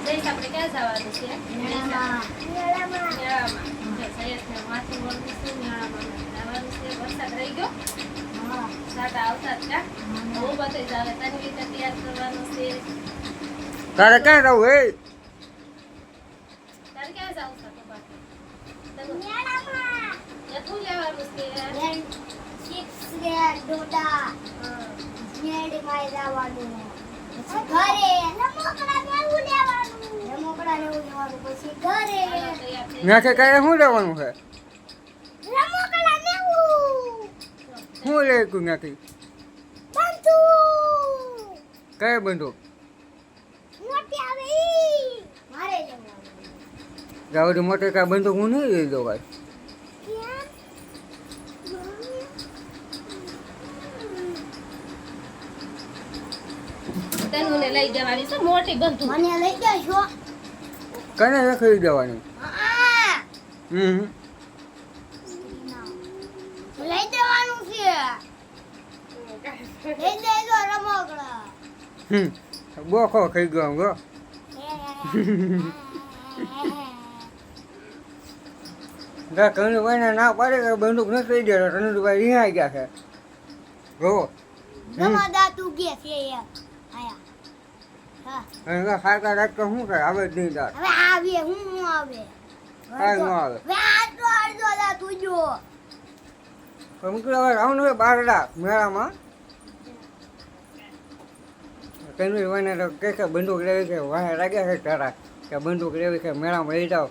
જઈશ આપણે ક્યાં જવાનું છે મેળામાં. મેળામાં સૈયદને માથું વળવું છે મેળામાં જવાનું છે વરસાદ રહી ગયો હા. સાટા આવતા જ કા હું બધે જ આવે તને રીતે તૈયાર કરવાનું છે તારે ક્યાં જવું હે તારે ક્યાં જાવ છે તો બાકી મેળામાં. શું લેવાનું છે બેન, chips ને ડોડા. હા. મેળામાં જવાનું. પછી ઘરે રમકડાં ને એવું લેવાનું. રમકડાં ને એવું લેવાનું. પછી ઘરે હાલો, તૈયાર થઈ ત્યાંથી કાંઈ શું લેવાનું છે રમકડાં ને એવું. શું લે તું ત્યાંથી બંદૂક. કઈ બંદૂક મોટી આવે ઈ. મારે લેવાનું. જાવડી મોટી કાંઈ બંદૂક હું નહીં લઈ દઉં ભાઈ કેમ? તનુને લઈ જવાની છે મોટી બંધુ મને લઈ જશો? કને રખડી દેવાની હા. હમ લઈ દેવાનું છે. લઈ દેજો રમકડા. હમ બોખો ખાઈ ગયો ગો કઈ ભાઈને ના પાડે કે બંદૂક નથી લઈ દેતો તને તો ભાઈ રિહાઈ ગયા છે જો રમકડા તું કે છે યાર. આયા. હા. અને ખાતા રાખતો શું કરે આવે જ નહીં તાર હવે આવે હું આવે. કાંઈ ન આવે હવે આટલો અડધો દા તું જો. પણ મૂકી હવે રાઉન્ડ હોય બારડા મેળામાં કઈ ભાઈને તો કે બંદૂક લેવી છે વાહે લાગ્યા છે તારા કે બંદૂક લેવી છે મેળામાં લઈ જાઓ